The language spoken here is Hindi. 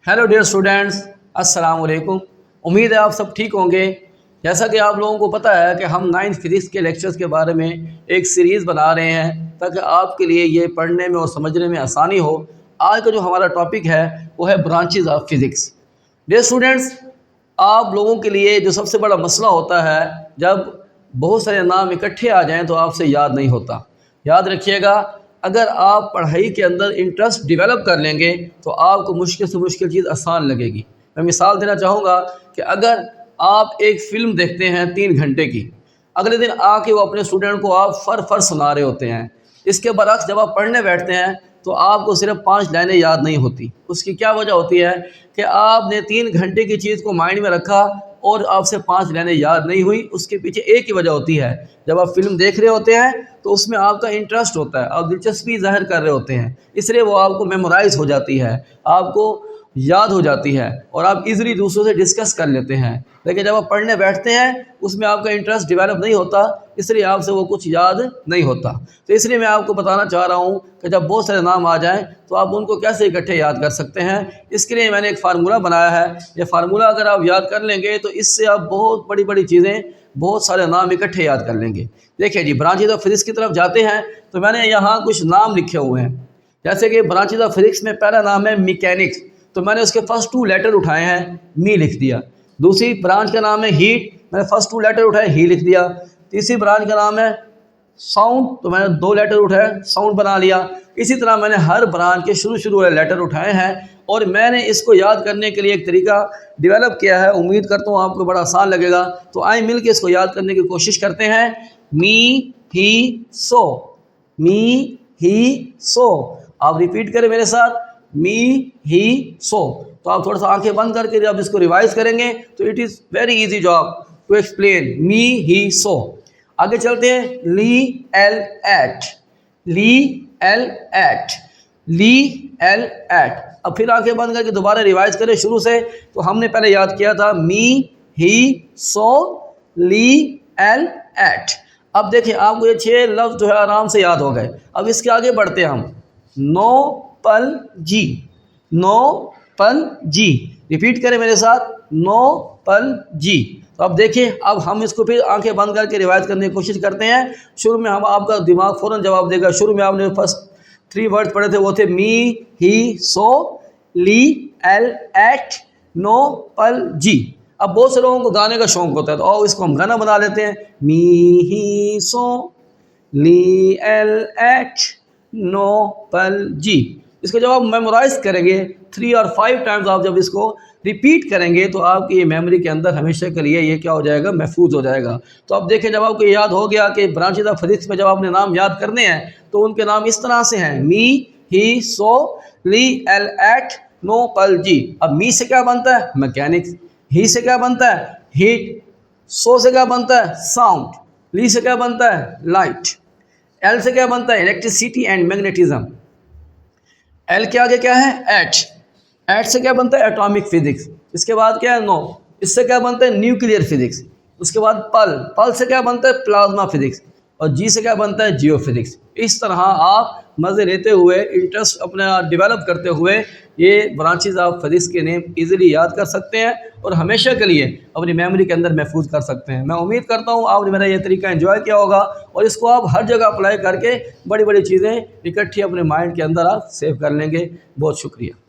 हेलो डियर स्टूडेंट्स, अस्सलाम वालेकुम। उम्मीद है आप सब ठीक होंगे। जैसा कि आप लोगों को पता है कि हम 9th फिजिक्स के लेक्चर्स के बारे में एक सीरीज़ बना रहे हैं ताकि आपके लिए ये पढ़ने में और समझने में आसानी हो। आज का जो हमारा टॉपिक है वो है branches of physics. Dear students, आप लोगों के लिए जो सबसे बड़ा मसला होता है, जब बहुत सारे नाम इकट्ठे आ जाएँ तो आपसे याद नहीं होता। याद रखिएगा, अगर आप पढ़ाई के अंदर इंटरेस्ट डेवलप कर लेंगे तो आपको मुश्किल से मुश्किल चीज़ आसान लगेगी। मैं मिसाल देना चाहूँगा कि अगर आप एक फ़िल्म देखते हैं 3 घंटे की, अगले दिन आके वो अपने स्टूडेंट को आप फर सुना रहे होते हैं। इसके बरक्स जब आप पढ़ने बैठते हैं तो आपको सिर्फ 5 लाइनें याद नहीं होती। उसकी क्या वजह होती है कि आपने 3 घंटे की चीज़ को माइंड में रखा और आपसे 5 लाइनें याद नहीं हुई। उसके पीछे एक ही वजह होती है, जब आप फिल्म देख रहे होते हैं तो उसमें आपका इंटरेस्ट होता है, आप दिलचस्पी ज़ाहिर कर रहे होते हैं, इसलिए वो आपको मेमोराइज़ हो जाती है, आपको याद हो जाती है और आप इजीली दूसरों से डिस्कस कर लेते हैं। लेकिन जब आप पढ़ने बैठते हैं उसमें आपका इंटरेस्ट डेवलप नहीं होता, इसलिए आपसे वो कुछ याद नहीं होता। तो इसलिए मैं आपको बताना चाह रहा हूँ कि जब बहुत सारे नाम आ जाएं तो आप उनको कैसे इकट्ठे याद कर सकते हैं। इसके लिए मैंने एक फार्मूला बनाया है। ये फार्मूला अगर आप याद कर लेंगे तो इससे आप बहुत बड़ी बड़ी चीज़ें, बहुत सारे नाम इकट्ठे याद कर लेंगे। देखिए जी, ब्रांचेज ऑफ फिजिक्स की तरफ जाते हैं तो मैंने यहाँ कुछ नाम लिखे हुए हैं। जैसे कि ब्रांचेज ऑफ फिजिक्स में पहला नाम है मैकेनिक्स, तो मैंने उसके फर्स्ट 2 लेटर उठाए हैं, मी लिख दिया। दूसरी ब्रांच का नाम है हीट, मैंने फर्स्ट 2 लेटर उठाए, ही लिख दिया। तीसरी ब्रांच का नाम है साउंड, तो मैंने 2 लेटर उठाए, साउंड बना लिया। इसी तरह मैंने हर ब्रांच के शुरू वाले लेटर उठाए हैं और मैंने इसको याद करने के लिए एक तरीका डेवलप किया है। उम्मीद करता हूँ आपको बड़ा आसान लगेगा। तो आए मिल के इसको याद करने की कोशिश करते हैं। मी ही सो, मी ही सो। आप रिपीट करें मेरे साथ, मी ही सो। तो आप थोड़ा सा आंखें बंद करके जब इसको रिवाइज करेंगे तो it is very easy job to explain me ही सो। आगे चलते हैं। ली एल एट, ली एल एट, ली एल एट। अब फिर आंखें बंद करके दोबारा रिवाइज करें शुरू से। तो हमने पहले याद किया था मी ही सो, ली एल एट। अब देखिए, आपको ये 6 लफ्ज़ जो है आराम से याद हो गए। अब इसके आगे बढ़ते हैं हम। नो पल जी, नो पल जी। रिपीट करें मेरे साथ, नो पल जी। तो अब देखिए, अब हम इसको फिर आंखें बंद करके रिवाइज करने की कोशिश करते हैं। शुरू में हम, आपका दिमाग फ़ौरन जवाब देगा। शुरू में आपने फर्स्ट 3 वर्ड पढ़े थे, वो थे मी ही सो, ली एल एट, नो पल जी। अब बहुत से लोगों को गाने का शौक होता है, तो और इसको हम गाना बना लेते हैं। मी ही सो, ली एल एट, नो पल जी। इसको जब आप मेमोराइज करेंगे 3 और 5 टाइम्स, आप जब इसको रिपीट करेंगे तो आपकी मेमोरी के अंदर हमेशा के लिए ये क्या हो जाएगा, महफूज हो जाएगा। तो अब देखें, जब आपको याद हो गया कि ब्रांचेज ऑफ फिजिक्स में जब आपने नाम याद करने हैं तो उनके नाम इस तरह से हैं। मी ही सो, ली एल एट, नो पल जी। अब मी से क्या बनता है, मैकेनिक्स। ही से क्या बनता है, हीट। सो से क्या बनता है, साउंड। ली से क्या बनता है, लाइट। एल से क्या बनता है, इलेक्ट्रिसिटी एंड मैग्नेटिज्म। एल के आगे क्या है, एट। एट से क्या बनता है, एटॉमिक फिजिक्स। इसके बाद क्या है, नो। इससे क्या बनता है, न्यूक्लियर फिजिक्स। उसके बाद पल, पल से क्या बनता है, प्लाज्मा फिजिक्स। और जी से क्या बनता है, जियो फिजिक्स। इस तरह आप मज़े लेते हुए, इंटरेस्ट अपना डेवलप करते हुए ये ब्रांचेज ऑफ फिजिक्स के नेम इजीली याद कर सकते हैं और हमेशा के लिए अपनी मेमोरी के अंदर महफूज कर सकते हैं। मैं उम्मीद करता हूँ आपने मेरा ये तरीका एंजॉय किया होगा और इसको आप हर जगह अप्लाई करके बड़ी बड़ी चीज़ें इकट्ठी अपने माइंड के अंदर आप सेव कर लेंगे। बहुत शुक्रिया।